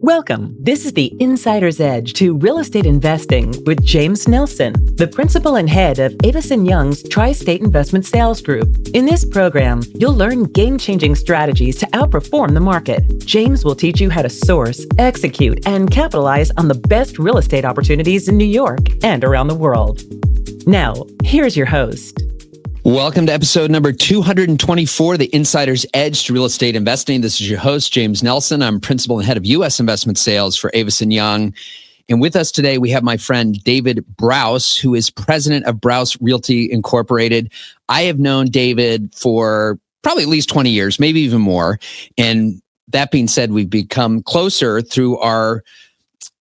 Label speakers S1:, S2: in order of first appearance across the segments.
S1: Welcome. This is the Insider's Edge to Real Estate Investing with James Nelson, the principal and head of Avis & Young's Tri-State Investment Sales Group. In this program, you'll learn game-changing strategies to outperform the market. James will teach you how to source, execute, and capitalize on the best real estate opportunities in New York and around the world. Now, here's your host.
S2: Welcome to episode number 224, The Insider's Edge to Real Estate Investing. This is your host, James Nelson. I'm principal and head of U.S. investment sales for Avis & Young. And with us today, we have my friend David Brause, who is president of Brause Realty Inc. I have known David for probably at least 20 years, maybe even more. And that being said, we've become closer through our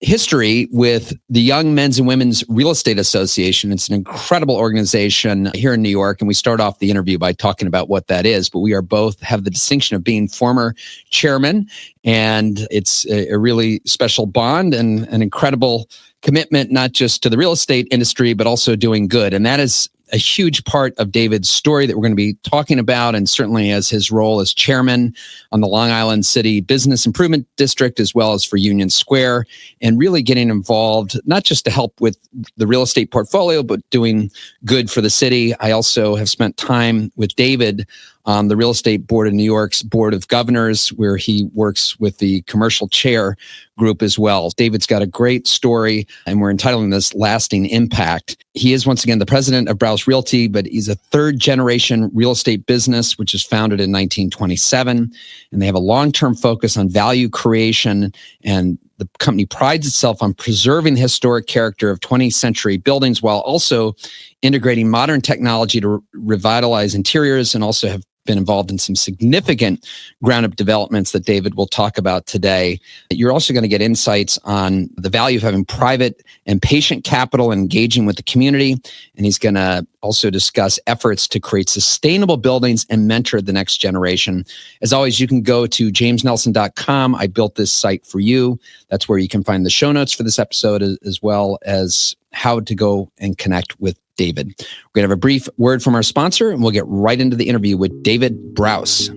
S2: history with the Young Men's and Women's Real Estate Association. It's an incredible organization here in New York. And we start off the interview by talking about what that is. But we are both have the distinction of being former chairman. And it's a really special bond and an incredible commitment, not just to the real estate industry, but also doing good. And that is a huge part of David's story that we're going to be talking about, and certainly as his role as chairman on the Long Island City Business Improvement District, as well as for Union Square, and really getting involved, not just to help with the real estate portfolio, but doing good for the city. I also have spent time with David on the Real Estate Board of New York's Board of Governors, where he works with the commercial chair group as well. David's got a great story, and we're entitling this Lasting Impact. He is, once again, the president of Brause Realty, but he's a third-generation real estate business, which was founded in 1927, and they have a long-term focus on value creation, and the company prides itself on preserving the historic character of 20th century buildings while also integrating modern technology to revitalize interiors, and also have been involved in some significant ground-up developments that David will talk about today. You're also going to get insights on the value of having private and patient capital and engaging with the community. And he's going to also discuss efforts to create sustainable buildings and mentor the next generation. As always, you can go to jamesnelson.com. I built this site for you. That's where you can find the show notes for this episode, as well as how to go and connect with David. We're going to have a brief word from our sponsor, and we'll get right into the interview with David Brause.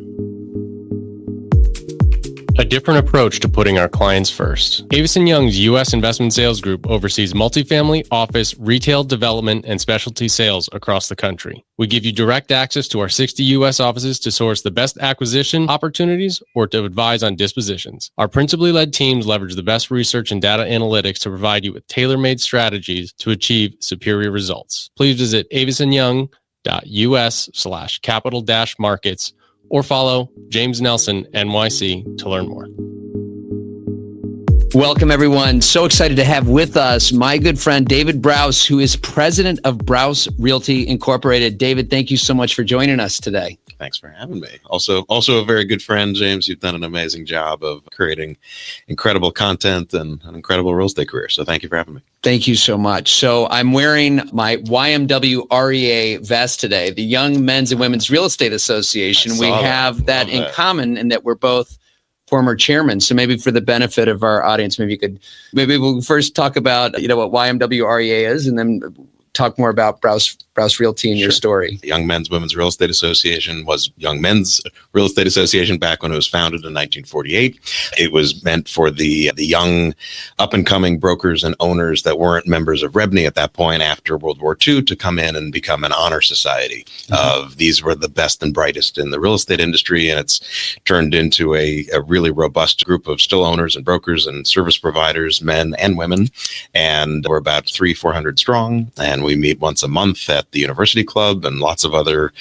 S3: A different approach to putting our clients first. Avis & Young's U.S. Investment Sales Group oversees multifamily, office, retail development, and specialty sales across the country. We give you direct access to our 60 U.S. offices to source the best acquisition opportunities or to advise on dispositions. Our principally led teams leverage the best research and data analytics to provide you with tailor-made strategies to achieve superior results. Please visit avisandyoung.us/capital-markets or follow James Nelson NYC to learn more.
S2: Welcome, everyone. So excited to have with us my good friend, David Brause, who is president of Brause Realty Incorporated. David, thank you so much for joining us today.
S4: Thanks for having me. Also a very good friend, James. You've done an amazing job of creating incredible content and an incredible real estate career. So thank you for having me.
S2: Thank you so much. So I'm wearing my YMW REA vest today, the Young Men's and Women's Real Estate Association. We have that in common, in that we're both former chairman. So maybe for the benefit of our audience, maybe we'll first talk about, what YMW REA is, and then talk more about Brause Realty and your story.
S4: The Young Men's Women's Real Estate Association was Young Men's Real Estate Association back when it was founded in 1948. It was meant for the young up-and-coming brokers and owners that weren't members of REBNY at that point after World War II to come in and become an honor society of these were the best and brightest in the real estate industry. And it's turned into a really robust group of still owners and brokers and service providers, men and women. And we're about 300-400 strong. And we meet once a month at the University Club and lots of other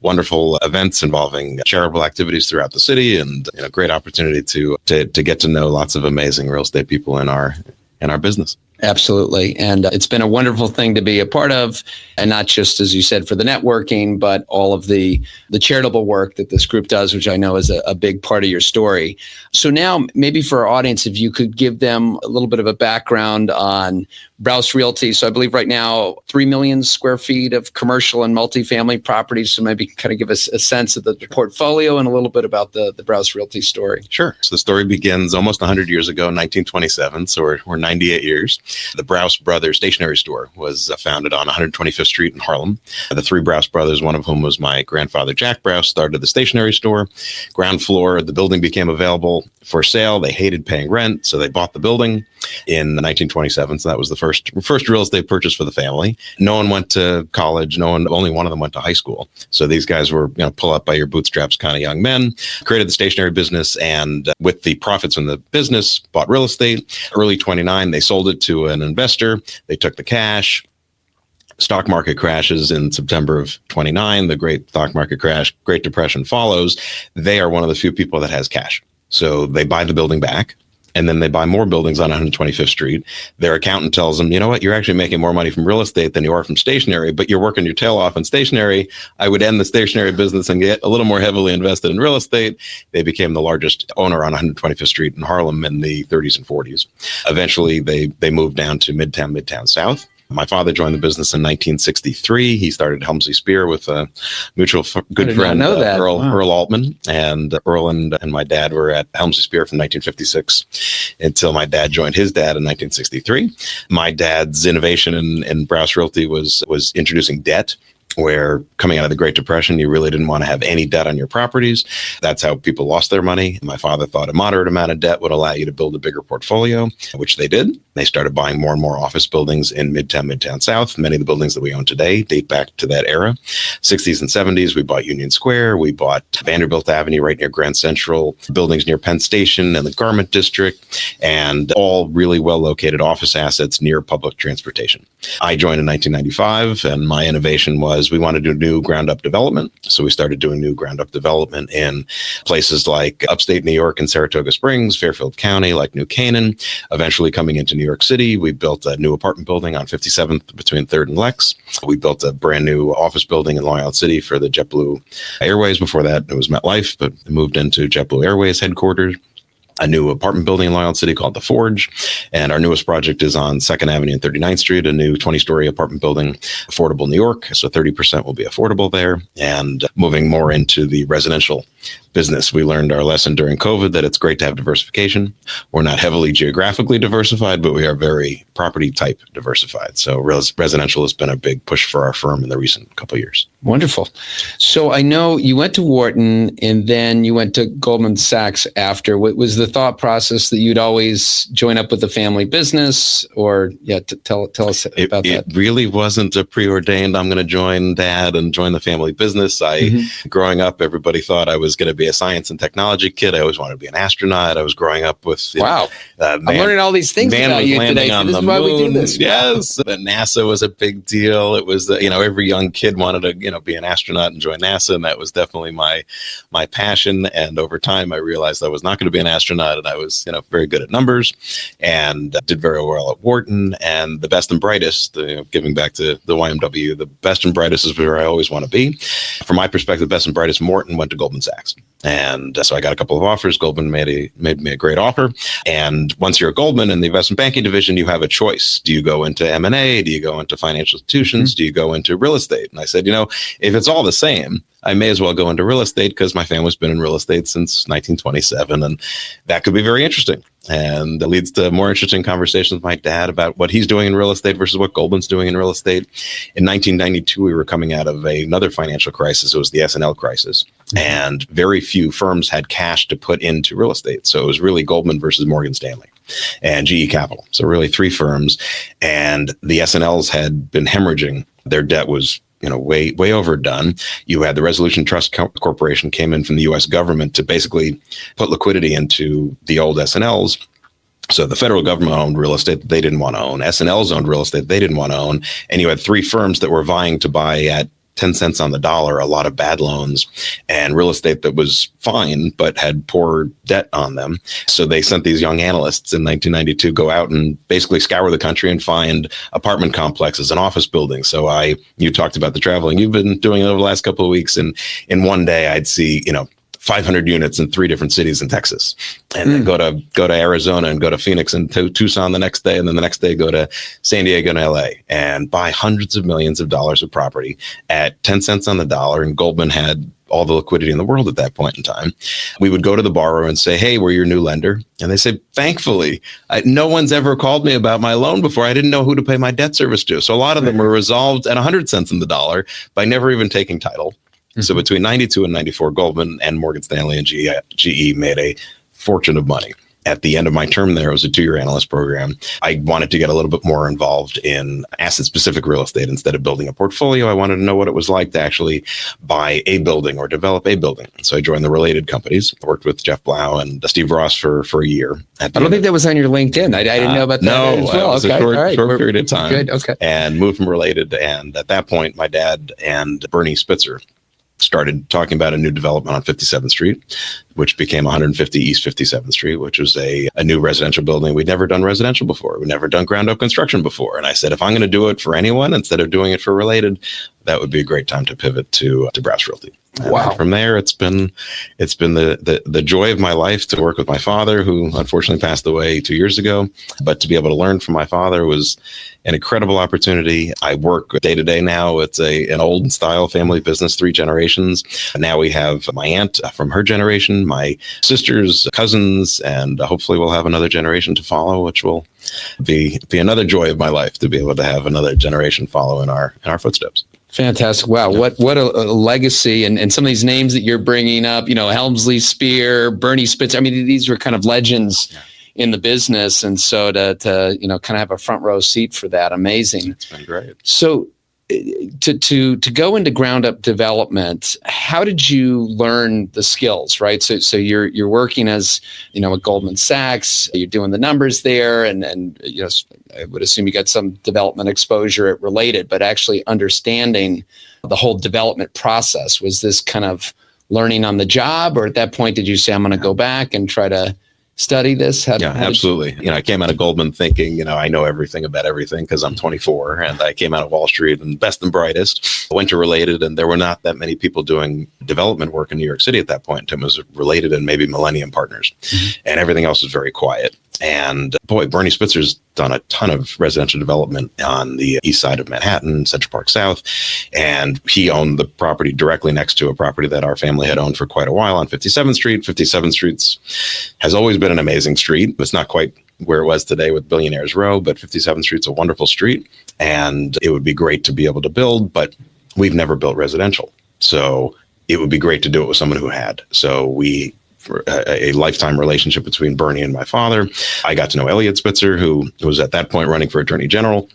S4: wonderful events involving charitable activities throughout the city, and a great opportunity to get to know lots of amazing real estate people in our business.
S2: Absolutely. And it's been a wonderful thing to be a part of, and not just, as you said, for the networking, but all of the charitable work that this group does, which I know is a big part of your story. So now maybe for our audience, if you could give them a little bit of a background on Brause Realty. So I believe right now 3 million square feet of commercial and multifamily properties. So maybe kind of give us a sense of the portfolio and a little bit about the Brause Realty story.
S4: Sure. So the story begins almost 100 years ago, 1927. So we're 98 years. The Brause Brothers stationery store was founded on 125th Street in Harlem. The three Brause brothers, one of whom was my grandfather, Jack Brause, started the stationery store. Ground floor, the building became available for sale. They hated paying rent, so they bought the building in 1927. So that was the first real estate purchase for the family. No one went to college. Only one of them went to high school. So these guys were, pull up by your bootstraps kind of young men, created the stationery business, and with the profits from the business, bought real estate. Early 29, they sold it to an investor. They took the cash. Stock market crashes in September of 29. The great stock market crash, Great Depression follows. They are one of the few people that has cash. So they buy the building back, and then they buy more buildings on 125th Street. Their accountant tells them, you know what, you're actually making more money from real estate than you are from stationery, but you're working your tail off in stationery. I would end the stationery business and get a little more heavily invested in real estate. They became the largest owner on 125th Street in Harlem in the 30s and 40s. Eventually, they moved down to Midtown South. My father joined the business in 1963. He started Helmsley Spear with a mutual good friend, Earl Altman. And Earl and my dad were at Helmsley Spear from 1956 until my dad joined his dad in 1963. My dad's innovation in Brause Realty was introducing debt, where coming out of the Great Depression, you really didn't want to have any debt on your properties. That's how people lost their money. My father thought a moderate amount of debt would allow you to build a bigger portfolio, which they did. They started buying more and more office buildings in Midtown South. Many of the buildings that we own today date back to that era. 60s and 70s, we bought Union Square. We bought Vanderbilt Avenue right near Grand Central, buildings near Penn Station and the Garment District, and all really well-located office assets near public transportation. I joined in 1995, and my innovation was we wanted to do new ground-up development. So we started doing new ground-up development in places like upstate New York and Saratoga Springs, Fairfield County, like New Canaan. Eventually coming into New York City, we built a new apartment building on 57th between 3rd and Lex. We built a brand new office building in Long Island City for the JetBlue Airways. Before that, it was MetLife, but moved into JetBlue Airways headquarters. A new apartment building in Long Island City called The Forge. And our newest project is on 2nd Avenue and 39th Street, a new 20-story apartment building, affordable New York. So 30% will be affordable there. And moving more into the residential business. We learned our lesson during COVID that it's great to have diversification. We're not heavily geographically diversified, but we are very property type diversified. So residential has been a big push for our firm in the recent couple of years.
S2: Wonderful. So I know you went to Wharton and then you went to Goldman Sachs after. What was the thought process that you'd always join up with the family business, or tell us about that?
S4: It really wasn't a preordained, I'm going to join dad and join the family business. Growing up, everybody thought I was going to be a science and technology kid. I always wanted to be an astronaut. I was growing up with
S2: I'm learning all these things about you today.
S4: On
S2: this
S4: the
S2: is why
S4: moon.
S2: we do this.
S4: Yes, NASA was a big deal. It was every young kid wanted to be an astronaut and join NASA, and that was definitely my passion. And over time, I realized I was not going to be an astronaut, and I was very good at numbers and did very well at Wharton. And the best and brightest, giving back to the YMW, the best and brightest is where I always want to be. From my perspective, the best and brightest, Wharton went to Goldman Sachs. And so I got a couple of offers. Goldman made me a great offer. And once you're at Goldman in the investment banking division, you have a choice. Do you go into M&A? Do you go into financial institutions? Mm-hmm. Do you go into real estate? And I said, if it's all the same, I may as well go into real estate because my family's been in real estate since 1927. And that could be very interesting. And that leads to more interesting conversations with my dad about what he's doing in real estate versus what Goldman's doing in real estate. In 1992, we were coming out of another financial crisis. It was the S&L crisis. Mm-hmm. And very few firms had cash to put into real estate. So it was really Goldman versus Morgan Stanley and GE Capital. So really three firms. And the S&Ls had been hemorrhaging. Their debt was way overdone. You had the Resolution Trust Corporation came in from the U.S. government to basically put liquidity into the old S&Ls. So the federal government owned real estate that they didn't want to own. S&Ls owned real estate they didn't want to own. And you had three firms that were vying to buy at 10 cents on the dollar, a lot of bad loans and real estate that was fine, but had poor debt on them. So they sent these young analysts in 1992 go out and basically scour the country and find apartment complexes and office buildings. So you talked about the traveling you've been doing over the last couple of weeks. And in one day, I'd see, 500 units in 3 different cities in Texas, and then go to Arizona and go to Phoenix and to Tucson the next day. And then the next day, go to San Diego and LA and buy hundreds of millions of dollars of property at 10 cents on the dollar. And Goldman had all the liquidity in the world at that point in time. We would go to the borrower and say, hey, we're your new lender. And they say, thankfully, no one's ever called me about my loan before. I didn't know who to pay my debt service to. So a lot of them were resolved at 100 cents on the dollar by never even taking title. So between 92 and 94, Goldman and Morgan Stanley and GE made a fortune of money. At the end of my term there, it was a 2-year analyst program. I wanted to get a little bit more involved in asset-specific real estate instead of building a portfolio. I wanted to know what it was like to actually buy a building or develop a building. So I joined the related companies. I worked with Jeff Blau and Steve Brause for a year.
S2: I don't think that was on your LinkedIn. I didn't know about that.
S4: No,
S2: as well.
S4: It was a short period of time.
S2: Good, okay.
S4: And moved from related. And at that point, my dad and Bernie Spitzer started talking about a new development on 57th Street, which became 150 East 57th Street, which was a new residential building. We'd never done residential before. We'd never done ground up construction before. And I said, if I'm going to do it for anyone instead of doing it for related, that would be a great time to pivot to Brause Realty.
S2: Wow.
S4: And from there, it's been the joy of my life to work with my father, who unfortunately passed away 2 years ago. But to be able to learn from my father was an incredible opportunity. I work day to day now. It's an old style family business, 3 generations. Now we have my aunt from her generation, my sisters, cousins, and hopefully we'll have another generation to follow, which will be another joy of my life to be able to have another generation follow in our footsteps.
S2: Fantastic. Wow. Yeah. What a legacy. And some of these names that you're bringing up, Helmsley Spear, Bernie Spitzer. I mean, these were kind of legends in the business. And so to kind of have a front row seat for that. Amazing.
S4: It's been great.
S2: So to go into ground up development, how did you learn the skills, right? So you're working as, at Goldman Sachs, you're doing the numbers there, and I would assume you got some development exposure at related, but actually understanding the whole development process. Was this kind of learning on the job, or at that point did you say, I'm going to go back and try to study this?
S4: Absolutely. I came out of Goldman thinking, I know everything about everything because I'm 24, and I came out of Wall Street and best and brightest. I went to related, and there were not that many people doing development work in New York City at that point. It was related and maybe Millennium Partners, and everything else was very quiet. And boy, Bernie Spitzer's done a ton of residential development on the east side of Manhattan, Central Park South. And he owned the property directly next to a property that our family had owned for quite a while on 57th Street. 57th Street has always been an amazing street. It's not quite where it was today with Billionaires Row, but 57th Street's a wonderful street. And it would be great to be able to build, but we've never built residential. So it would be great to do it with someone who had. So for a lifetime relationship between Bernie and my father. I got to know Elliot Spitzer, who was at that point running for Attorney General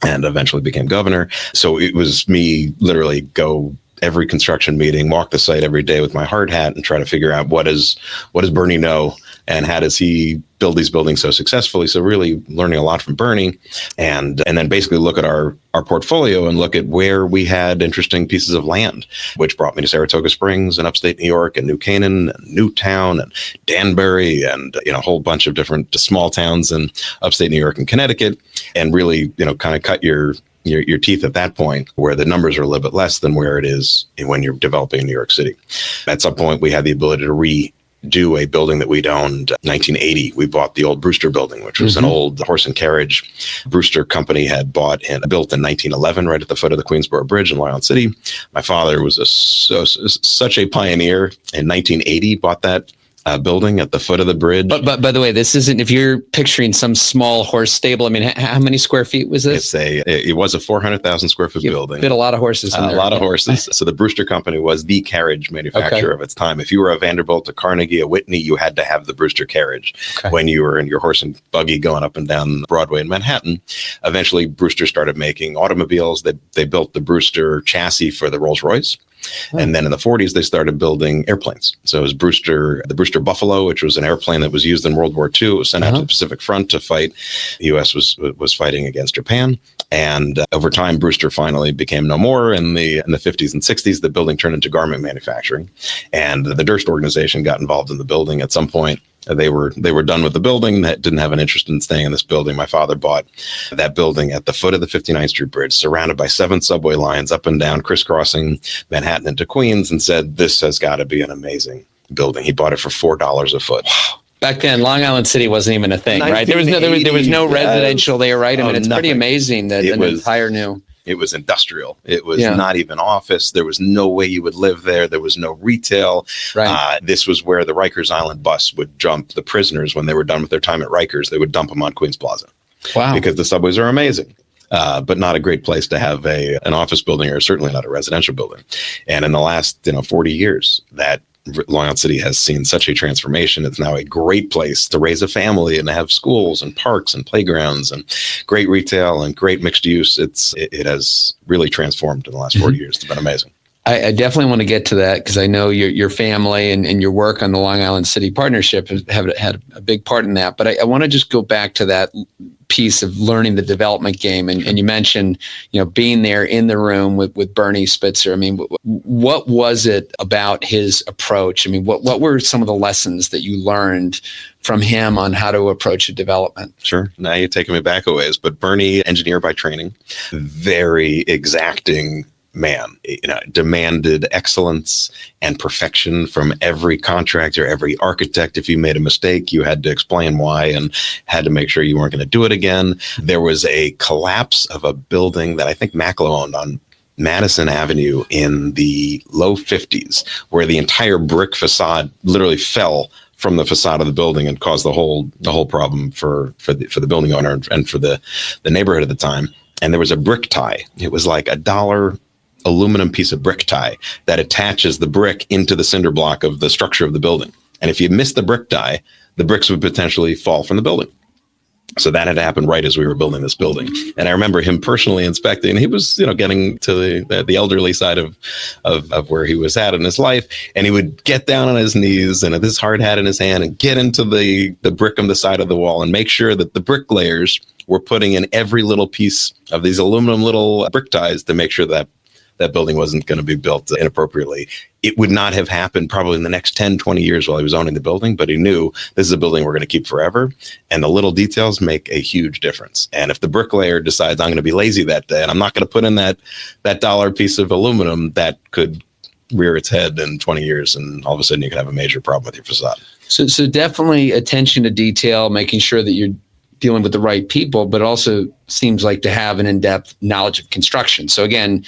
S4: and eventually became governor. So it was me literally go every construction meeting, walk the site every day with my hard hat and try to figure out what does Bernie know and how does he build these buildings so successfully. So really learning a lot from Bernie, and then basically look at our portfolio and look at where we had interesting pieces of land, which brought me to Saratoga Springs and upstate New York and New Canaan and Newtown and Danbury and a whole bunch of different small towns in upstate New York and Connecticut, and really kind of cut your teeth at that point where the numbers are a little bit less than where it is when you're developing in New York City. At some point, we had the ability to redo a building that we'd owned 1980. We bought the old Brewster building, which was an old horse and carriage Brewster company had built in 1911 right at the foot of the Queensboro Bridge in Long Island City. My father was such a pioneer. In 1980, bought that building at the foot of the bridge.
S2: But by the way, this isn't, if you're picturing some small horse stable, I mean, how many square feet was this?
S4: It was a 400,000 square foot building.
S2: Fit a lot of horses in there.
S4: A lot of horses. So the Brewster company was the carriage manufacturer of its time. If you were a Vanderbilt, a Carnegie, a Whitney, you had to have the Brewster carriage when you were in your horse and buggy going up and down Broadway in Manhattan. Eventually, Brewster started making automobiles. They built the Brewster chassis for the Rolls-Royce. And then in the 40s, they started building airplanes. So it was the Brewster Buffalo, which was an airplane that was used in World War II. It was sent out to the Pacific Front to fight. The U.S. was fighting against Japan. And over time, Brewster finally became no more. In the 50s and 60s, the building turned into garment manufacturing. And the Durst organization got involved in the building at some point. They were done with the building, that didn't have an interest in staying in this building. My father bought that building at the foot of the 59th Street Bridge, surrounded by 7 subway lines up and down, crisscrossing Manhattan into Queens, and said, this has got to be an amazing building. He bought it for $4 a foot.
S2: Back then, Long Island City wasn't even a thing, right? There was no residential there, right? I mean, it's pretty amazing that an entire new.
S4: It was industrial. It was not even office. There was no way you would live there. There was no retail.
S2: Right.
S4: This was where the Rikers Island bus would dump the prisoners when they were done with their time at Rikers. They would dump them on Queens Plaza.
S2: Wow.
S4: Because the subways are amazing. But not a great place to have an office building, or certainly not a residential building. And in the last 40 years, that Long Island City has seen such a transformation. It's now a great place to raise a family and to have schools and parks and playgrounds and great retail and great mixed use. It has really transformed in the last 40 years. It's been amazing.
S2: I definitely want to get to that because I know your family and your work on the Long Island City Partnership have had a big part in that. But I want to just go back to that piece of learning the development game. And you mentioned, being there in the room with Bernie Spitzer. I mean, what was it about his approach? I mean, what were some of the lessons that you learned from him on how to approach a development?
S4: Sure. Now you're taking me back a ways, but Bernie, engineer by training, very exacting man, demanded excellence and perfection from every contractor, every architect. If you made a mistake, you had to explain why and had to make sure you weren't going to do it again. There was a collapse of a building that I think Macklowe owned on Madison Avenue in the low 50s, where the entire brick facade literally fell from the facade of the building and caused the whole problem for the building owner and for the neighborhood at the time. And there was a brick tie. It was like $1 aluminum piece of brick tie that attaches the brick into the cinder block of the structure of the building. And if you miss the brick tie, the bricks would potentially fall from the building. So that had happened right as we were building this building. And I remember him personally inspecting. He was, getting to the elderly side of where he was at in his life. And he would get down on his knees and with his hard hat in his hand and get into the brick on the side of the wall and make sure that the bricklayers were putting in every little piece of these aluminum little brick ties to make sure that building wasn't going to be built inappropriately. It would not have happened probably in the next 10, 20 years while he was owning the building, but he knew this is a building we're going to keep forever. And the little details make a huge difference. And if the bricklayer decides I'm going to be lazy that day and I'm not going to put in that $1 piece of aluminum, that could rear its head in 20 years. And all of a sudden you could have a major problem with your facade.
S2: So definitely attention to detail, making sure that you're dealing with the right people, but also seems like to have an in-depth knowledge of construction. So again,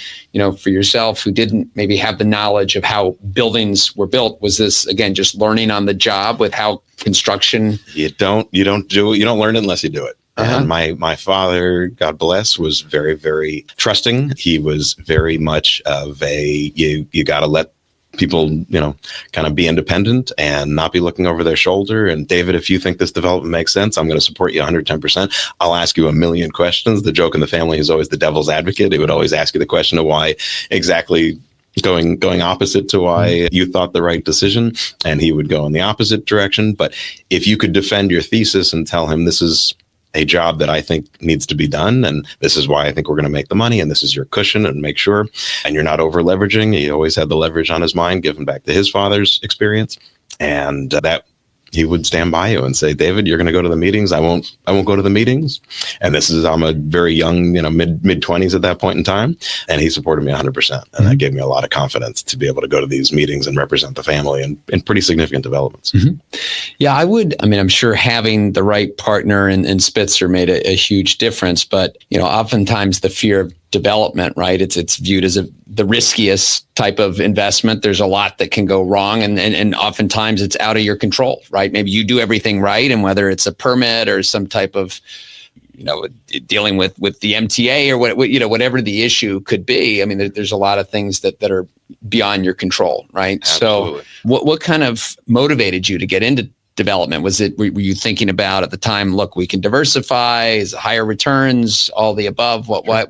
S2: for yourself who didn't maybe have the knowledge of how buildings were built, was this again just learning on the job with how construction?
S4: You don't learn it unless you do it. And my father, God bless, was very, very trusting. He was very much of you got to let people, kind of be independent and not be looking over their shoulder. And David, if you think this development makes sense, I'm going to support you 110%. I'll ask you a million questions. The joke in the family is always the devil's advocate. He would always ask you the question of why exactly going opposite to why you thought the right decision. And he would go in the opposite direction. But if you could defend your thesis and tell him this is a job that I think needs to be done, and this is why I think we're going to make the money, and this is your cushion, and make sure, and you're not over leveraging. He always had the leverage on his mind, given back to his father's experience, and that he would stand by you and say, David, you're going to go to the meetings. I won't go to the meetings. And I'm a very young, mid 20s at that point in time. And he supported me 100%. And that gave me a lot of confidence to be able to go to these meetings and represent the family in pretty significant developments.
S2: Mm-hmm. Yeah, I'm sure having the right partner in Spitzer made a huge difference, but, oftentimes the fear of development, right? It's viewed as the riskiest type of investment. There's a lot that can go wrong, and oftentimes it's out of your control, right? Maybe you do everything right, and whether it's a permit or some type of, dealing with the MTA or whatever the issue could be. I mean, there's a lot of things that are beyond your control, right?
S4: Absolutely.
S2: So, what kind of motivated you to get into development? Were you thinking about at the time, look, we can diversify, is higher returns, all the above? Why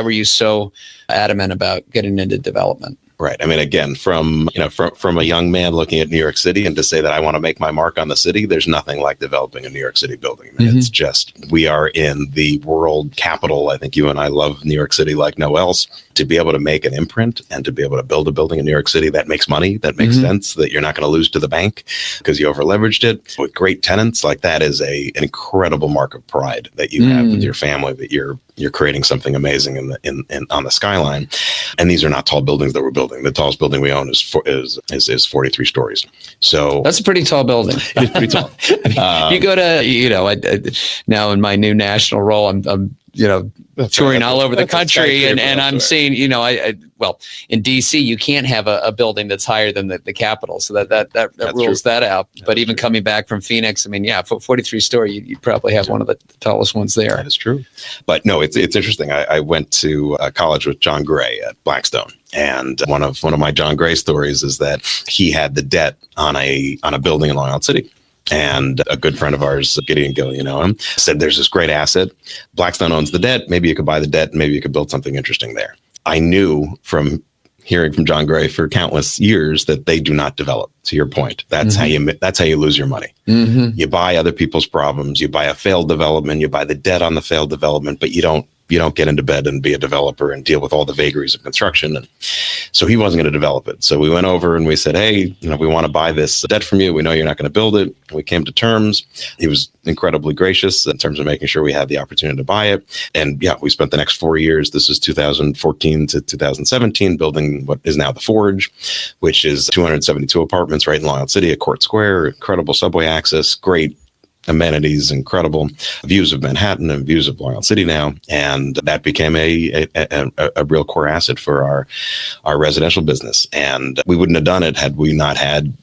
S2: were you so adamant about getting into development?
S4: Right. I mean, again, from a young man looking at New York City, and to say that I want to make my mark on the city, there's nothing like developing a New York City building. I mean, It's just, we are in the world capital. I think you and I love New York City like no else. To be able to make an imprint and to be able to build a building in New York City that makes money, that makes sense, that you're not going to lose to the bank because you over leveraged it with great tenants, like that is an incredible mark of pride that you have with your family, that you're you're creating something amazing in on the skyline. And these are not tall buildings that we're building. The tallest building we own is 43 stories. So
S2: That's a pretty tall building.
S4: it's pretty tall.
S2: You go to, now in my new national role, I'm touring all over the country, and I'm seeing, well, in DC, you can't have a building that's higher than the Capitol. So that rules that out. But even coming back from Phoenix, 43 story, you'd probably have one of the tallest ones there.
S4: That is true. But no, it's interesting. I went to college with John Gray at Blackstone. And one of my John Gray stories is that he had the debt on a building in Long Island City. And a good friend of ours, Gideon Gill, said, there's this great asset. Blackstone owns the debt. Maybe you could buy the debt and maybe you could build something interesting there. I knew from hearing from John Gray for countless years that they do not develop. To your point, that's how you lose your money. You buy other people's problems. You buy a failed development. You buy the debt on the failed development, but you don't get into bed and be a developer and deal with all the vagaries of construction. And so he wasn't going to develop it. So we went over and we said, hey, we want to buy this debt from you. We know you're not going to build it. We came to terms. He was incredibly gracious in terms of making sure we had the opportunity to buy it. And we spent the next 4 years, this is 2014 to 2017, building what is now the Forge, which is 272 apartments right in Long Island City at Court Square, incredible subway access, great amenities, incredible views of Manhattan and views of Long Island City now. And that became a real core asset for our residential business. And we wouldn't have done it had we not had,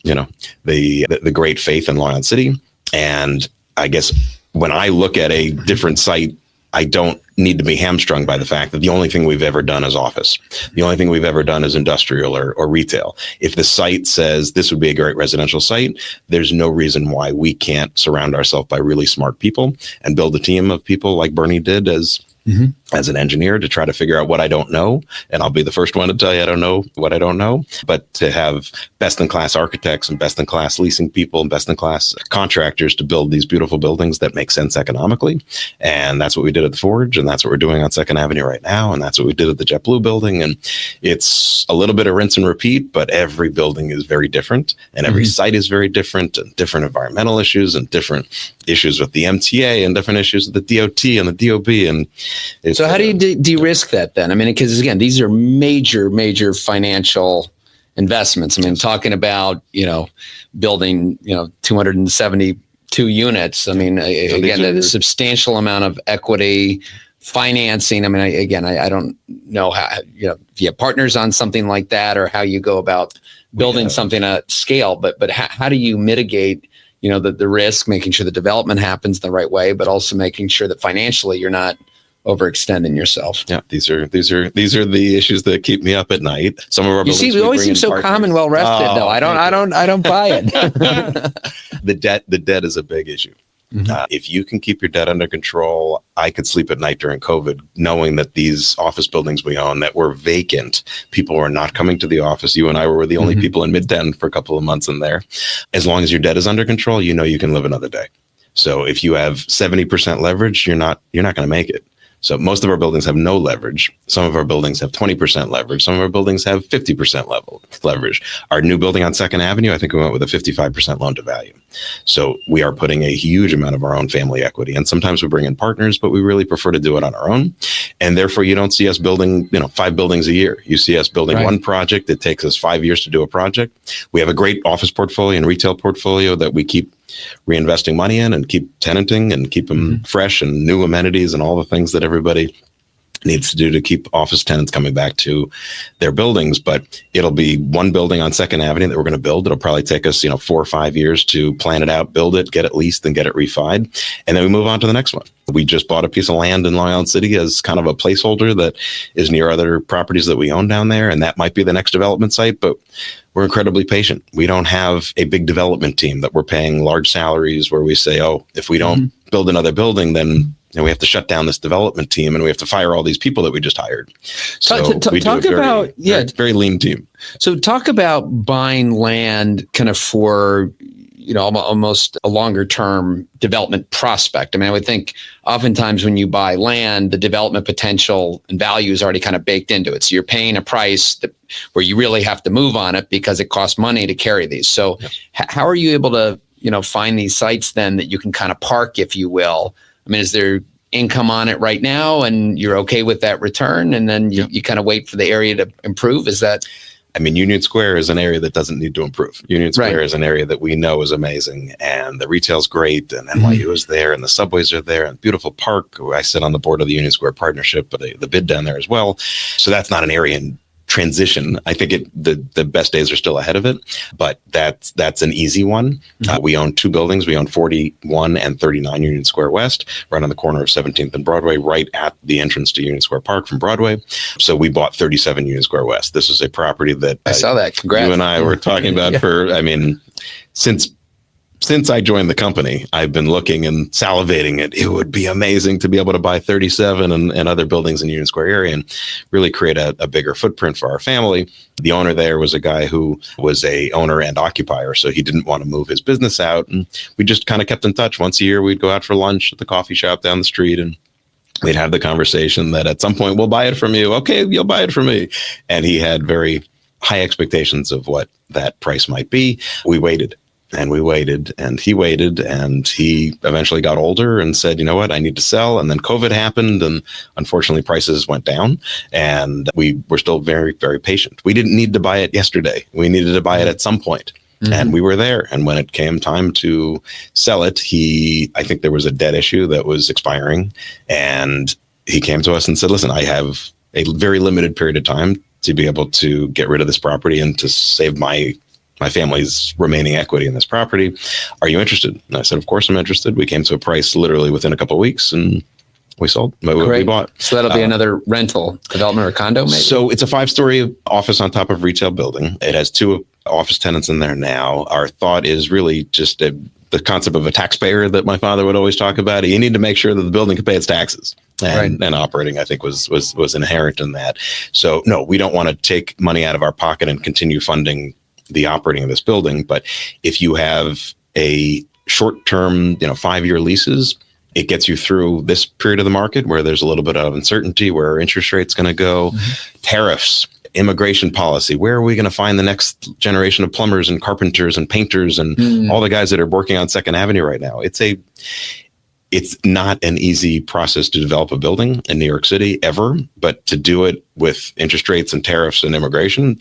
S4: the great faith in Long Island City. And I guess when I look at a different site, I don't need to be hamstrung by the fact that the only thing we've ever done is office. The only thing we've ever done is industrial or retail. If the site says this would be a great residential site, there's no reason why we can't surround ourselves by really smart people and build a team of people like Bernie did as an engineer to try to figure out what I don't know. And I'll be the first one to tell you I don't know what I don't know. But to have best-in-class architects and best-in-class leasing people and best-in-class contractors to build these beautiful buildings that make sense economically. And that's what we did at the Forge. And that's what we're doing on 2nd Avenue right now. And that's what we did at the JetBlue building. And it's a little bit of rinse and repeat, but every building is very different. And every site is very different, and different environmental issues and different issues with the MTA and different issues with the DOT and the DOB. And
S2: so how do you de-risk that then? because again, these are major financial investments. Talking about, building, 272 units. Again, a substantial amount of equity financing. I don't know how, if you have partners on something like that or how you go about building something at scale, but how do you mitigate, the risk, making sure the development happens the right way, but also making sure that financially you're not overextending yourself.
S4: Yeah, these are the issues that keep me up at night. Some of our buildings,
S2: we always seem so calm and well rested. No, I don't buy it.
S4: The debt is a big issue. If you can keep your debt under control, I could sleep at night during COVID knowing that these office buildings we own that were vacant, people were not coming to the office. You and I were the only people in Midtown for a couple of months in there. As long as your debt is under control, you can live another day. So if you have 70% leverage, you're not going to make it. So most of our buildings have no leverage. Some of our buildings have 20% leverage. Some of our buildings have 50% leverage. Our new building on 2nd Avenue, I think we went with a 55% loan to value. So we are putting a huge amount of our own family equity. And sometimes we bring in partners, but we really prefer to do it on our own. And therefore, you don't see us building, 5 buildings a year. You see us building one project. It takes us 5 years to do a project. We have a great office portfolio and retail portfolio that we keep reinvesting money in and keep tenanting and keep them fresh and new amenities and all the things that everybody needs to do to keep office tenants coming back to their buildings. But it'll be one building on 2nd Avenue that we're going to build. It'll probably take us, 4 or 5 years to plan it out, build it, get it leased, and get it refied. And then we move on to the next one. We just bought a piece of land in Long Island City as kind of a placeholder that is near other properties that we own down there. And that might be the next development site, but we're incredibly patient. We don't have a big development team that we're paying large salaries where we say, if we don't build another building, then we have to shut down this development team and we have to fire all these people that we just hired. So we do a very lean team.
S2: So talk about buying land kind of for, almost a longer term development prospect. I would think oftentimes when you buy land, the development potential and value is already kind of baked into it. So you're paying a price where you really have to move on it because it costs money to carry these. So how are you able to, find these sites then that you can kind of park, if you will? Is there income on it right now and you're okay with that return, and then you kind of wait for the area to improve? Is that?
S4: I mean, Union Square is an area that doesn't need to improve. Union Square is an area that we know is amazing, and the retail's great, and NYU is there, and the subways are there, and beautiful park. I sit on the board of the Union Square Partnership, but the bid down there as well. So that's not an area in transition. I think the best days are still ahead of it, but that's an easy one. We own two buildings. We own 41 and 39 Union Square West, right on the corner of 17th and Broadway, right at the entrance to Union Square Park from Broadway. So we bought 37 Union Square West. This is a property that
S2: I saw that. Congrats.
S4: You and I were talking about since I joined the company. I've been looking and salivating it would be amazing to be able to buy 37 and other buildings in Union Square area and really create a bigger footprint for our family. The owner there was a guy who was a owner and occupier, so he didn't want to move his business out. And we just kind of kept in touch. Once a year, we'd go out for lunch at the coffee shop down the street, and we'd have the conversation that at some point we'll buy it from you. Okay, you'll buy it from me. And he had very high expectations of what that price might be. We waited. And we waited, and he waited, and he eventually got older and said, you know what, I need to sell. And then COVID happened, and unfortunately prices went down, and we were still very, very patient. We didn't need to buy it yesterday. We needed to buy it at some point. And we were there. And when it came time to sell it, I think there was a debt issue that was expiring, and he came to us and said, listen, I have a very limited period of time to be able to get rid of this property and to save my family's remaining equity in this property. Are you interested? And I said, of course I'm interested. We came to a price literally within a couple of weeks, and we sold. We bought.
S2: So that'll be another rental development or condo, maybe?
S4: So it's a 5-story office on top of retail building. It has 2 office tenants in there now. Our thought is really just the concept of a taxpayer that my father would always talk about. You need to make sure that the building can pay its taxes. And operating, I think, was inherent in that. So no, we don't want to take money out of our pocket and continue funding the operating of this building. But if you have a short-term, 5-year leases, it gets you through this period of the market where there's a little bit of uncertainty, where interest rates going to go, tariffs, immigration policy. Where are we going to find the next generation of plumbers and carpenters and painters and all the guys that are working on 2nd Avenue right now? It's not an easy process to develop a building in New York City ever, but to do it with interest rates and tariffs and immigration,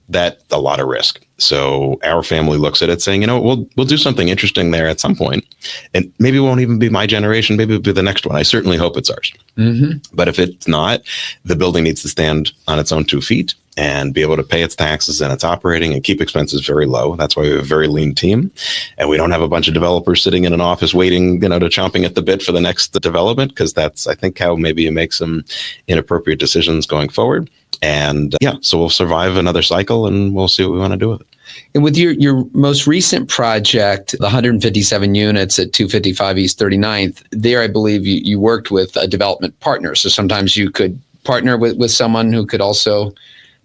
S4: that's a lot of risk. So our family looks at it saying, we'll do something interesting there at some point. And maybe it won't even be my generation. Maybe it'll be the next one. I certainly hope it's ours. But if it's not, the building needs to stand on its own 2 feet and be able to pay its taxes and its operating and keep expenses very low. That's why we have a very lean team. And we don't have a bunch of developers sitting in an office waiting, to chomping at the bit for the next development, because that's, I think, how maybe you make some inappropriate decisions going forward. And so we'll survive another cycle, and we'll see what we want to do with it.
S2: And with your most recent project, the 157 units at 255 East 39th, there I believe you worked with a development partner. So sometimes you could partner with someone who could also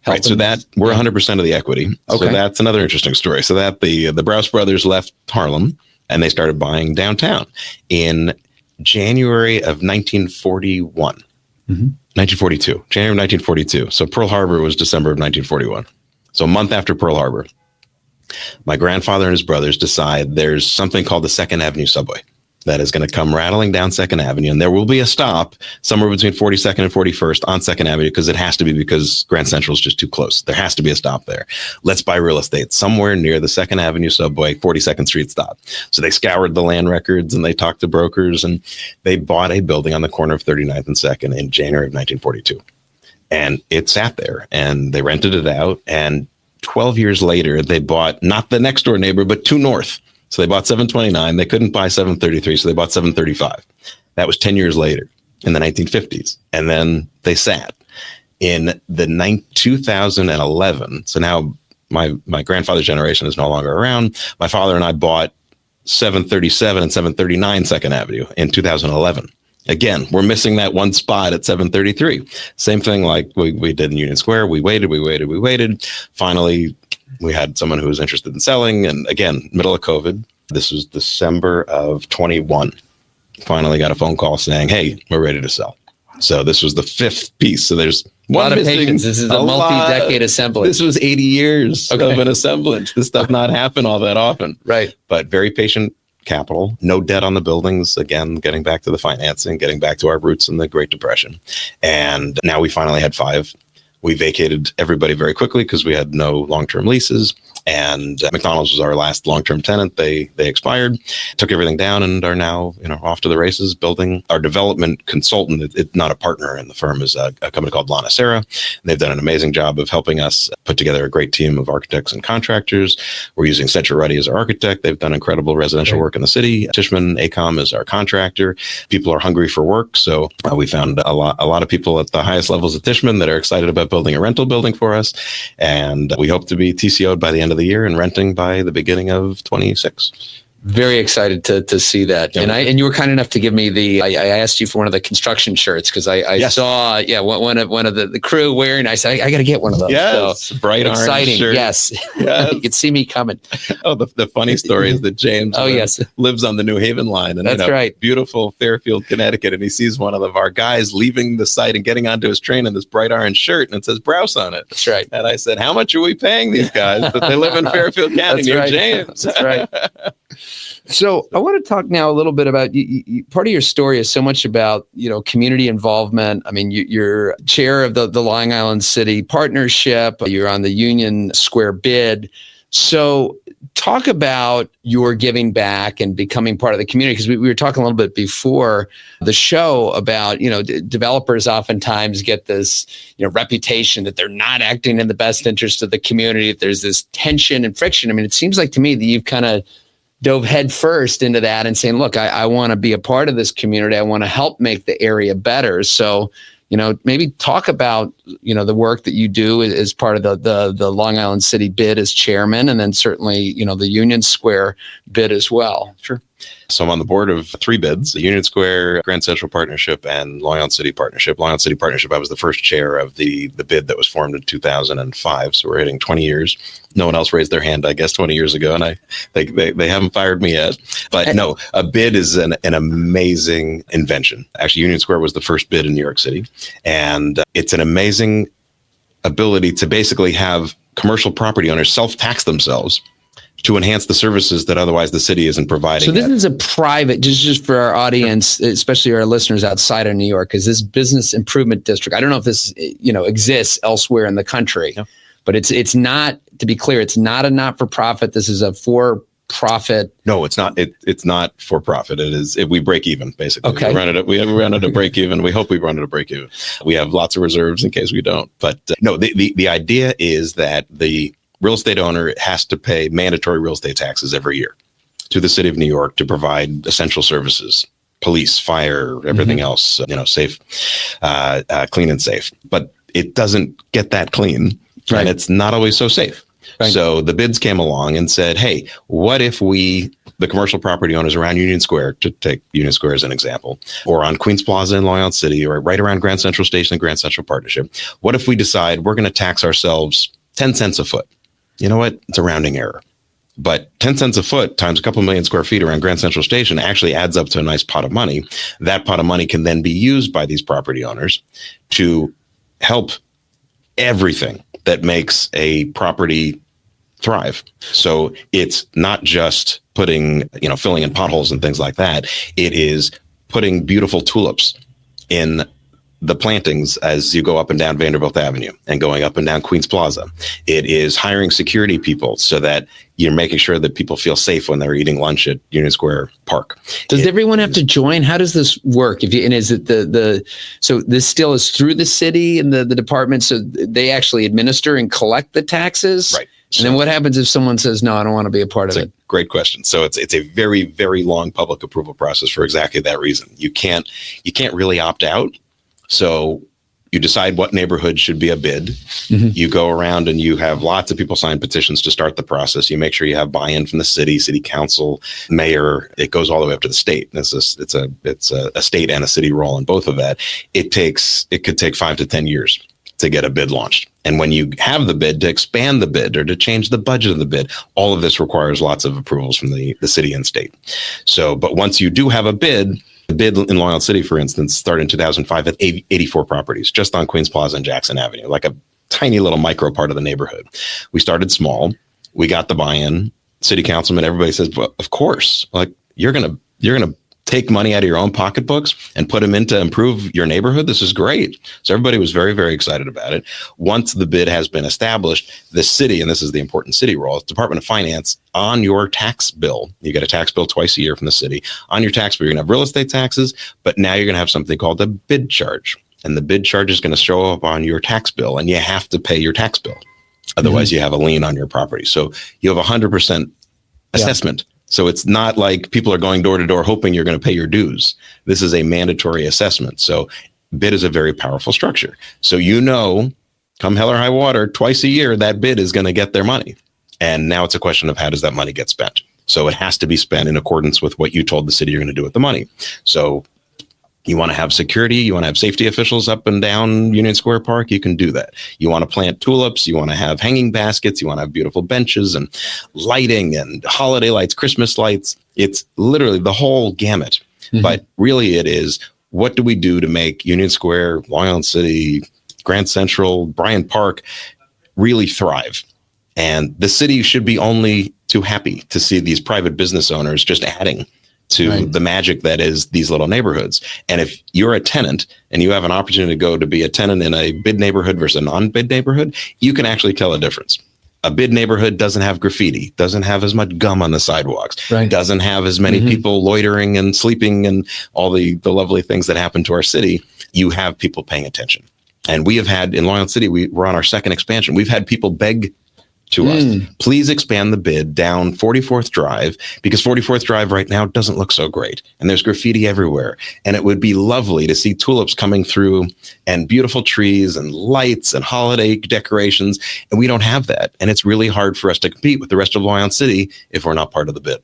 S2: help.
S4: Right, so that we're 100% of the equity. Okay. So that's another interesting story. So that the Brause brothers left Harlem, and they started buying downtown in January of 1941. 1942, January of 1942. So Pearl Harbor was December of 1941. So a month after Pearl Harbor, my grandfather and his brothers decide there's something called the 2nd Avenue subway that is going to come rattling down 2nd Avenue. And there will be a stop somewhere between 42nd and 41st on 2nd Avenue, because it has to be, because Grand Central is just too close. There has to be a stop there. Let's buy real estate somewhere near the 2nd Avenue subway, 42nd Street stop. So they scoured the land records, and they talked to brokers, and they bought a building on the corner of 39th and 2nd in January of 1942. And it sat there, and they rented it out. And 12 years later, they bought not the next door neighbor, but 2 north. So they bought 729. They couldn't buy 733, so they bought 735. That was 10 years later in the 1950s. And then they sat. In the 2011, so now my grandfather's generation is no longer around. My father and I bought 737 and 739 2nd Avenue in 2011. Again, we're missing that one spot at 733. Same thing like we did in Union Square. We waited. Finally, we had someone who was interested in selling. And again, middle of COVID, this was December of 21. Finally got a phone call saying, hey, we're ready to sell. So this was the 5th piece. So there's
S2: a lot of patience. This is a multi-decade assemblage.
S4: This was 80 years of an assemblage. This does not happen all that often.
S2: Right.
S4: But very patient capital, no debt on the buildings. Again, getting back to the financing, getting back to our roots in the Great Depression. And now we finally had 5. We vacated everybody very quickly because we had no long-term leases. And McDonald's was our last long-term tenant. They expired, took everything down, and are now off to the races building. Our development consultant, it's not a partner in the firm, is a company called Lana Serra. They've done an amazing job of helping us put together a great team of architects and contractors. We're using Century Ruddy as our architect. They've done incredible residential work in the city. Tishman ACOM is our contractor. People are hungry for work, so we found a lot of people at the highest levels at Tishman that are excited about building a rental building for us, and we hope to be TCO'd by the end of the year and renting by the beginning of 26.
S2: Very excited to see that. Yeah. And you were kind enough to give me I asked you for one of the construction shirts because I yes. saw one of the crew wearing. I said I got to get one of those.
S4: Yes, so, bright
S2: exciting.
S4: Orange shirt.
S2: Yes, yes. You could see me coming.
S4: Oh, the funny story is that James lives on the New Haven line, and
S2: that's right,
S4: beautiful Fairfield, Connecticut, and he sees one of our guys leaving the site and getting onto his train in this bright orange shirt, and it says Brause on it.
S2: That's right.
S4: And I said, how much are we paying these guys? But they live in Fairfield County near James.
S2: That's right. So I want to talk now a little bit about part of your story is so much about, community involvement. I mean, you're chair of the Long Island City Partnership. You're on the Union Square bid. So talk about your giving back and becoming part of the community, because we were talking a little bit before the show about, developers oftentimes get this, reputation that they're not acting in the best interest of the community. There's this tension and friction. I mean, it seems like to me that you've kind of dove head first into that and saying, look, I want to be a part of this community. I want to help make the area better. So, maybe talk about, the work that you do as part of the Long Island City bid as chairman, and then certainly, the Union Square bid as well.
S4: Sure. So I'm on the board of 3 bids, the Union Square, Grand Central Partnership, and Long Island City Partnership. Long Island City Partnership, I was the first chair of the bid that was formed in 2005. So we're hitting 20 years. No one else raised their hand, I guess, 20 years ago, and they haven't fired me yet. But no, a bid is an amazing invention. Actually, Union Square was the first bid in New York City, and it's an amazing ability to basically have commercial property owners self-tax themselves to enhance the services that otherwise the city isn't providing.
S2: So this is a private, just for our audience, especially our listeners outside of New York, is this business improvement district. I don't know if this, exists elsewhere in the country, but it's not, to be clear, it's not a not-for-profit. This is a for-profit.
S4: No, it's not. It's not for profit. It is. We break even, basically.
S2: Okay.
S4: We run it at break even. We hope we run it at break even. We have lots of reserves in case we don't. But no, the idea is that the real estate owner has to pay mandatory real estate taxes every year to the city of New York to provide essential services, police, fire, everything else, safe, clean and safe. But it doesn't get that clean, right. And it's not always so safe. Right. So the bids came along and said, hey, what if the commercial property owners around Union Square, to take Union Square as an example, or on Queens Plaza in Long Island City, or right around Grand Central Station and Grand Central Partnership, what if we decide we're going to tax ourselves 10 cents a foot? You know what? It's a rounding error. But 10 cents a foot times a couple million square feet around Grand Central Station actually adds up to a nice pot of money. That pot of money can then be used by these property owners to help everything that makes a property thrive. So it's not just putting, filling in potholes and things like that. It is putting beautiful tulips in the plantings as you go up and down Vanderbilt Avenue and going up and down Queens Plaza. It is hiring security people so that you're making sure that people feel safe when they're eating lunch at Union Square Park.
S2: Does everyone have to join? How does this work? And is it so this still is through the city and the department, so they actually administer and collect the taxes?
S4: Right.
S2: And then what happens if someone says, no, I don't want to be a part of it?
S4: Great question. So it's a very, very long public approval process for exactly that reason. You can't really opt out. So you decide what neighborhood should be a bid. Mm-hmm. You go around and you have lots of people sign petitions to start the process. You make sure you have buy-in from the city council, mayor. It goes all the way up to the state. It's a state and a city role in both of that. It could take 5 to 10 years to get a bid launched. And when you have the bid, to expand the bid or to change the budget of the bid, all of this requires lots of approvals from the city and state. So, but once you do have a bid, the bid in Long Island City, for instance, started in 2005 at 84 properties just on Queens Plaza and Jackson Avenue, like a tiny little micro part of the neighborhood. We started small. We got the buy-in. City councilman, everybody says, well, of course, like you're going to take money out of your own pocketbooks and put them in to improve your neighborhood. This is great. So everybody was very, very excited about it. Once the bid has been established, the city, and this is the important city role, Department of Finance, on your tax bill, you get a tax bill twice a year from the city. On your tax bill, you're going to have real estate taxes, but now you're going to have something called a bid charge. And the bid charge is going to show up on your tax bill, and you have to pay your tax bill. Otherwise, you have a lien on your property. So you have 100% assessment. So it's not like people are going door to door hoping you're going to pay your dues. This is a mandatory assessment. So bid is a very powerful structure. So come hell or high water, twice a year, that bid is going to get their money. And now it's a question of how does that money get spent? So it has to be spent in accordance with what you told the city you're going to do with the money. So you want to have security, you want to have safety officials up and down Union Square Park, you can do that. You want to plant tulips, you want to have hanging baskets, you want to have beautiful benches and lighting and holiday lights, Christmas lights. It's literally the whole gamut. Mm-hmm. But really it is, what do we do to make Union Square, Long Island City, Grand Central, Bryant Park really thrive? And the city should be only too happy to see these private business owners just adding to the magic that is these little neighborhoods. And if you're a tenant and you have an opportunity to go to be a tenant in a bid neighborhood versus a non-bid neighborhood, you can actually tell a difference. A bid neighborhood doesn't have graffiti, doesn't have as much gum on the sidewalks, doesn't have as many people loitering and sleeping and all the lovely things that happen to our city. You have people paying attention. And we have had, in Long Island City, we're on our second expansion. We've had people beg to us, please expand the bid down 44th Drive, because 44th Drive right now doesn't look so great. And there's graffiti everywhere. And it would be lovely to see tulips coming through and beautiful trees and lights and holiday decorations. And we don't have that. And it's really hard for us to compete with the rest of Long Island City if we're not part of the bid.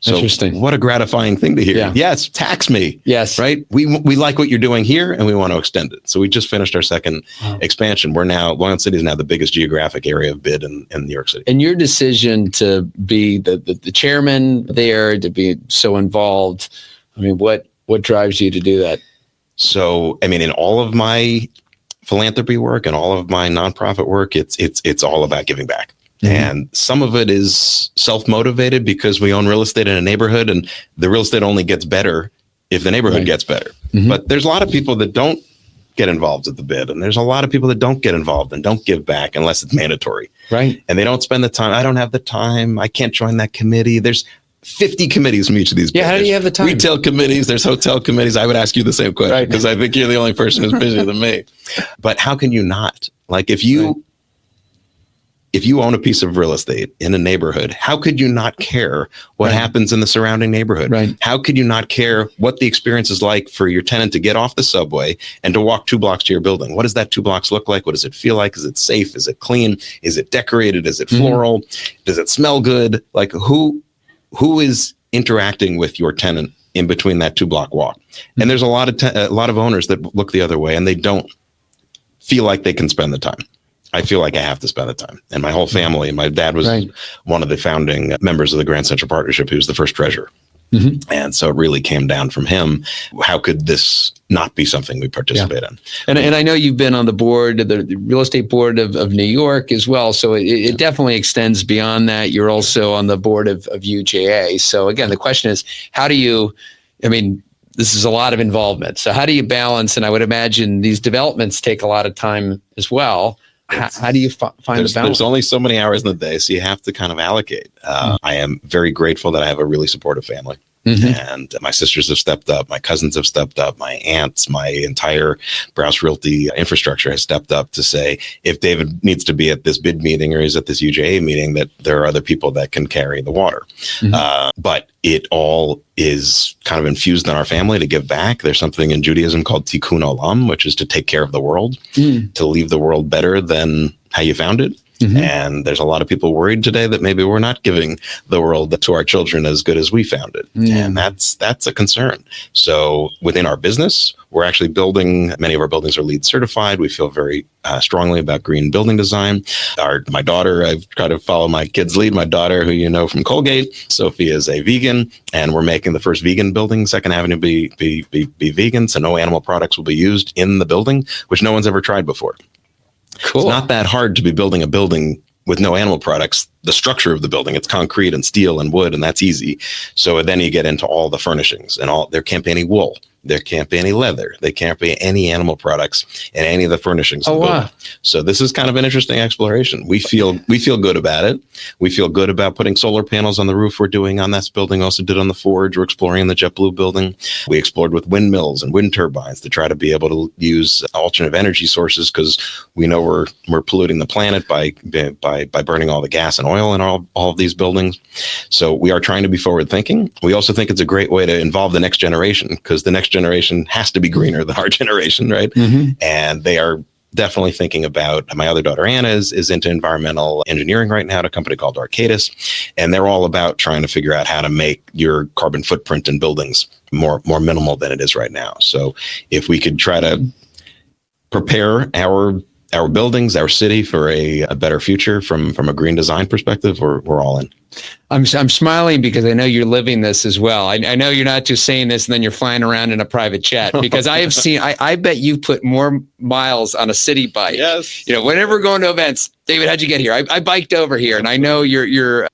S4: So
S2: interesting.
S4: What a gratifying thing to hear.
S2: Yeah.
S4: Yes, tax me.
S2: Yes.
S4: Right? We like what you're doing here and we want to extend it. So we just finished our second expansion. Long Island City is now the biggest geographic area of bid in New York City.
S2: And your decision to be the chairman there, to be so involved, I mean, what drives you to do that?
S4: So, I mean, in all of my philanthropy work and all of my nonprofit work, it's all about giving back. Mm-hmm. And some of it is self-motivated because we own real estate in a neighborhood and the real estate only gets better if the neighborhood gets better. Mm-hmm. But there's a lot of people that don't get involved at the bid. And there's a lot of people that don't get involved and don't give back unless it's mandatory.
S2: Right.
S4: And they don't spend the time. I don't have the time. I can't join that committee. There's 50 committees from each of these.
S2: Yeah, how do you have the time?
S4: Retail committees, there's hotel committees. I would ask you the same question because I think you're the only person who's busier than me. But how can you not? Like if you own a piece of real estate in a neighborhood, how could you not care what happens in the surrounding neighborhood?
S2: Right.
S4: How could you not care what the experience is like for your tenant to get off the subway and to walk 2 blocks to your building? What does that 2 blocks look like? What does it feel like? Is it safe? Is it clean? Is it decorated? Is it floral? Does it smell good? Like who is interacting with your tenant in between that 2 block walk? And there's a lot of owners that look the other way and they don't feel like they can spend the time. I feel like I have to spend the time. And my whole family, my dad was one of the founding members of the Grand Central Partnership. He was the first treasurer. Mm-hmm. And so it really came down from him. How could this not be something we participate in?
S2: And I know you've been on the board, the real estate board of New York as well. So it definitely extends beyond that. You're also on the board of UJA. So again, the question is, this is a lot of involvement. So how do you balance? And I would imagine these developments take a lot of time as well. How do you find the balance?
S4: There's only so many hours in the day, so you have to kind of allocate. I am very grateful that I have a really supportive family. And my sisters have stepped up. My cousins have stepped up. My aunts, my entire Brause Realty infrastructure has stepped up to say, if David needs to be at this bid meeting or he's at this UJA meeting, that there are other people that can carry the water. But it all is kind of infused in our family to give back. There's something in Judaism called tikkun olam, which is to take care of the world, to leave the world better than how you found it. And there's a lot of people worried today that maybe we're not giving the world to our children as good as we found it. And that's a concern. So within our business, we're actually building, many of our buildings are LEED certified. We feel very strongly about green building design. My daughter, I've tried to follow my kids' lead. My daughter, who you know from Colgate, Sophie, is a vegan, and we're making the first vegan building, Second Avenue, be vegan. So no animal products will be used in the building, which no one's ever tried before. Cool. It's not that hard to be building a building with no animal products, the structure of the building, it's concrete and steel and wood, and that's easy. So then you get into all the furnishings, and there can't be any wool. There can't be any leather. There can't be any animal products in any of the furnishings.
S2: Oh, wow.
S4: So this is kind of an interesting exploration. We feel good about it. We feel good about putting solar panels on the roof we're doing on this building. Also did on the Forge. We're exploring in the JetBlue building. We explored with windmills and wind turbines to try to be able to use alternative energy sources, because we know we're polluting the planet by burning all the gas and oil in all of these buildings. So we are trying to be forward thinking. We also think it's a great way to involve the next generation, because the next generation has to be greener than our generation, right? Mm-hmm. And they are definitely thinking about, my other daughter Anna is into environmental engineering right now at a company called Arcadis, and they're all about trying to figure out how to make your carbon footprint in buildings more minimal than it is right now. So if we could try to prepare our buildings, our city for a better future from a green design perspective, we're all in.
S2: I'm smiling because I know you're living this as well. I know you're not just saying this and then you're flying around in a private jet, because I have seen, I bet you put more miles on a city bike.
S4: Yes.
S2: Whenever we're going to events, David, how'd you get here? I biked over here, and I know you're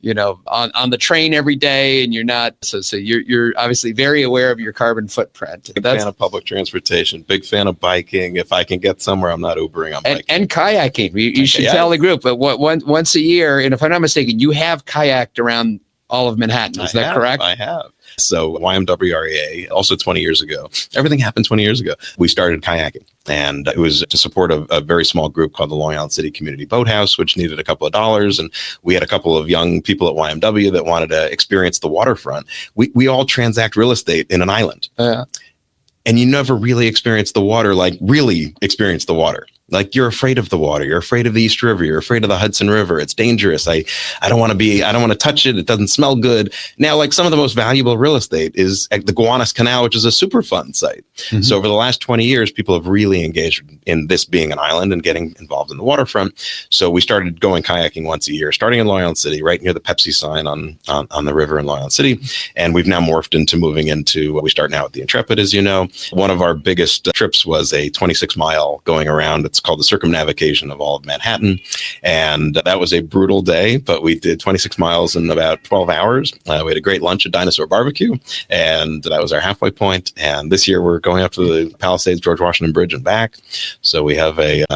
S2: on the train every day, and you're not, so you're obviously very aware of your carbon footprint.
S4: Big fan of public transportation, big fan of biking. If I can get somewhere, I'm not Ubering, I'm biking.
S2: And kayaking. You should tell the group, but once a year, and if I'm not mistaken, you have kayaked around all of Manhattan. Is that correct?
S4: I have. So YMWREA, also 20 years ago, everything happened 20 years ago. We started kayaking, and it was to support a very small group called the Long Island City Community Boathouse, which needed a couple of dollars. And we had a couple of young people at YMW that wanted to experience the waterfront. We all transact real estate in an island. And you never really experience the water, like really experience the water. Like, you're afraid of the water. You're afraid of the East River. You're afraid of the Hudson River. It's dangerous. I don't want to touch it. It doesn't smell good. Now, like, some of the most valuable real estate is at the Gowanus Canal, which is a Superfund site. Mm-hmm. So over the last 20 years, people have really engaged in this being an island and getting involved in the waterfront. So we started going kayaking once a year, starting in Long Island City, right near the Pepsi sign on the river in Long Island City. And we've now morphed into moving into, we start now at the Intrepid, as you know. One of our biggest trips was a 26-mile going around. It's called the circumnavigation of all of Manhattan. And that was a brutal day, but we did 26 miles in about 12 hours. We had a great lunch at Dinosaur Barbecue, and that was our halfway point. And this year we're going up to the Palisades George Washington Bridge and back. So we have a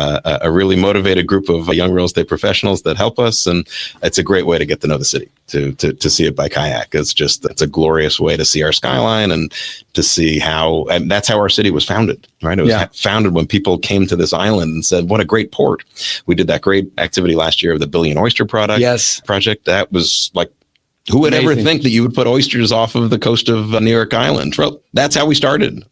S4: really motivated group of young real estate professionals that help us. And it's a great way to get to know the city, to see it by kayak. It's a glorious way to see our skyline and to see and that's how our city was founded, right? It was founded when people came to this island and said, what a great port. We did that great activity last year of the Billion Oyster project. That was like, who would ever think that you would put oysters off of the coast of New York Island? Well, that's how we started.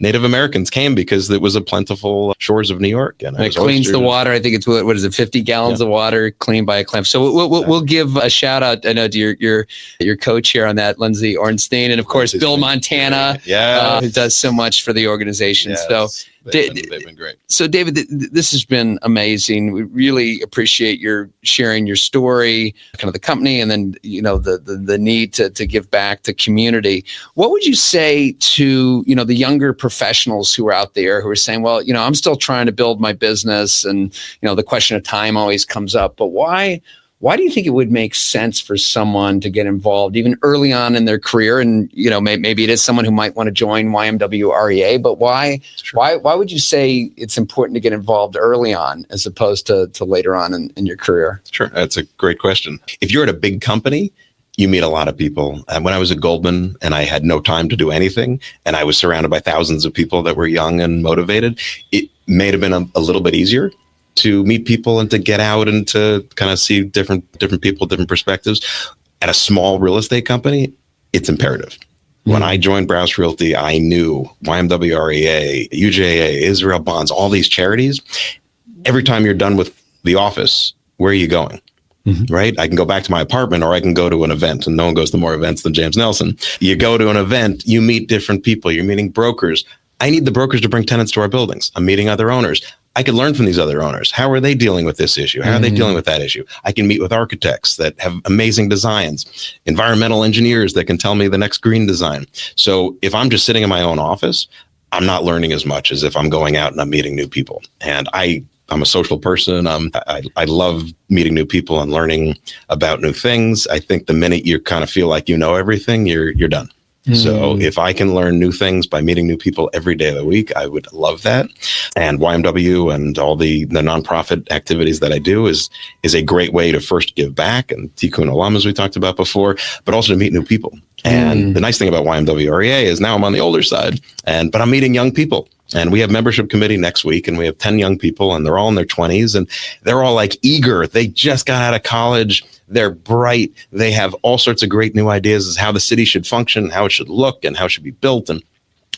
S4: Native Americans came because it was a plentiful shores of New York. And
S2: it cleans the water. I think it's, what is it, 50 gallons of water cleaned by a clam. So we'll give a shout out, I know, to your coach here on that, Lindsay Ornstein, and of course, Bill Montana, who does so much for the organization.
S4: Yes.
S2: So
S4: they've been great.
S2: So David, this has been amazing. We really appreciate your sharing your story, kind of the company, and then, the need to give back to community. What would you say to, the younger professionals who are out there who are saying, well, I'm still trying to build my business, and, the question of time always comes up, but why do you think it would make sense for someone to get involved even early on in their career? And, maybe it is someone who might want to join YMWREA, but why would you say it's important to get involved early on as opposed to later on in your career?
S4: Sure. That's a great question. If you're at a big company, you meet a lot of people. And when I was at Goldman and I had no time to do anything, and I was surrounded by thousands of people that were young and motivated, it may have been a little bit easier to meet people and to get out and to kind of see different people, different perspectives. At a small real estate company, it's imperative. Mm-hmm. When I joined Brause Realty, I knew YMWREA, UJA, Israel Bonds, all these charities. Every time you're done with the office, where are you going? Mm-hmm. Right? I can go back to my apartment, or I can go to an event, and no one goes to more events than James Nelson. You go to an event, you meet different people, you're meeting brokers. I need the brokers to bring tenants to our buildings. I'm meeting other owners. I could learn from these other owners. How are they dealing with this issue? How are they dealing with that issue? I can meet with architects that have amazing designs, environmental engineers that can tell me the next green design. So if I'm just sitting in my own office, I'm not learning as much as if I'm going out and I'm meeting new people. And I I'm a social person. I love meeting new people and learning about new things. I think the minute you kind of feel like you know everything, you're done. So if I can learn new things by meeting new people every day of the week, I would love that. And YMW and all the nonprofit activities that I do is a great way to first give back and Tikkun Olam, as we talked about before, but also to meet new people. And the nice thing about YMW REA is now I'm on the older side, but I'm meeting young people. And we have membership committee next week, and we have 10 young people, and they're all in their 20s, and they're all like eager. They just got out of college. They're bright. They have all sorts of great new ideas as how the city should function, how it should look, and how it should be built, and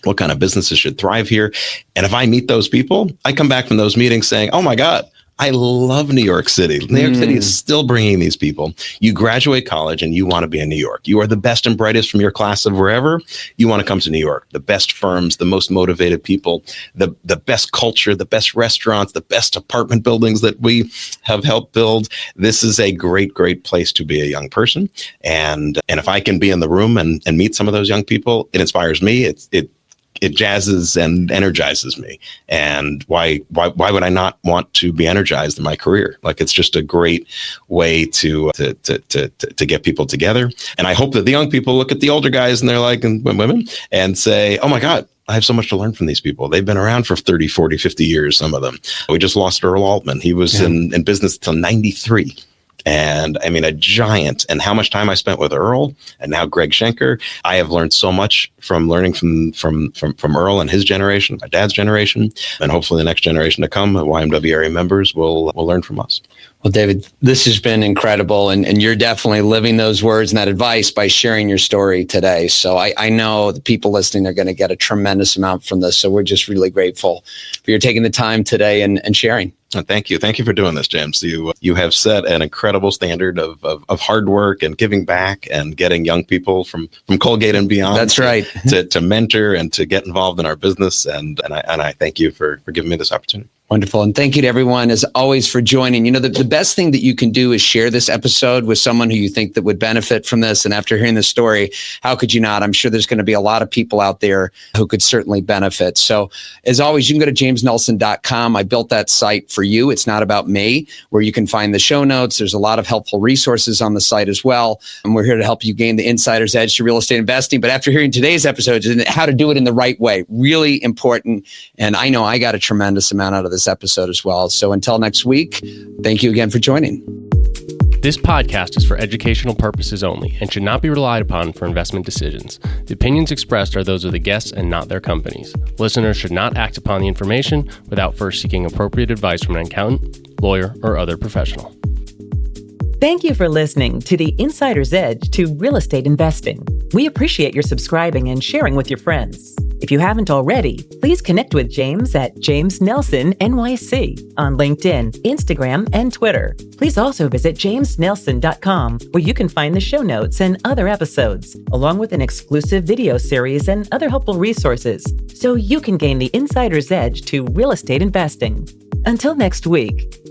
S4: what kind of businesses should thrive here. And if I meet those people, I come back from those meetings saying, oh my God, I love New York City. New York City is still bringing these people. You graduate college and you want to be in New York. You are the best and brightest from your class of wherever. You want to come to New York. The best firms, the most motivated people, the best culture, the best restaurants, the best apartment buildings that we have helped build. This is a great, great place to be a young person. And if I can be in the room and meet some of those young people, it inspires me. It jazzes and energizes me. And why would I not want to be energized in my career? Like, it's just a great way to get people together. And I hope that the young people look at the older guys and they're like, and women, and say, oh my God, I have so much to learn from these people. They've been around for 30, 40, 50 years, some of them. We just lost Earl Altman. He was in business till 93. And I mean, a giant. And how much time I spent with Earl and now Greg Schenker. I have learned so much from learning from Earl and his generation, my dad's generation, and hopefully the next generation to come, YMW area members will learn from us.
S2: Well, David, this has been incredible, and you're definitely living those words and that advice by sharing your story today. So I know the people listening are going to get a tremendous amount from this. So we're just really grateful for your taking the time today and sharing.
S4: Thank you. Thank you for doing this, James. You have set an incredible standard of hard work and giving back and getting young people from Colgate and beyond.
S2: That's right.
S4: to mentor and to get involved in our business. And I thank you for giving me this opportunity.
S2: Wonderful. And thank you to everyone, as always, for joining. You know, the best thing that you can do is share this episode with someone who you think that would benefit from this. And after hearing this story, how could you not? I'm sure there's going to be a lot of people out there who could certainly benefit. So as always, you can go to jamesnelson.com. I built that site for you. It's not about me, where you can find the show notes. There's a lot of helpful resources on the site as well. And we're here to help you gain the insider's edge to real estate investing. But after hearing today's episode, how to do it in the right way, really important. And I know I got a tremendous amount out of this episode as well. So until next week, thank you again for joining.
S3: This podcast is for educational purposes only and should not be relied upon for investment decisions. The opinions expressed are those of the guests and not their companies. Listeners should not act upon the information without first seeking appropriate advice from an accountant, lawyer, or other professional.
S1: Thank you for listening to the Insider's Edge to Real Estate Investing. We appreciate your subscribing and sharing with your friends. If you haven't already, please connect with James at James Nelson NYC on LinkedIn, Instagram, and Twitter. Please also visit jamesnelson.com, where you can find the show notes and other episodes, along with an exclusive video series and other helpful resources, so you can gain the insider's edge to real estate investing. Until next week.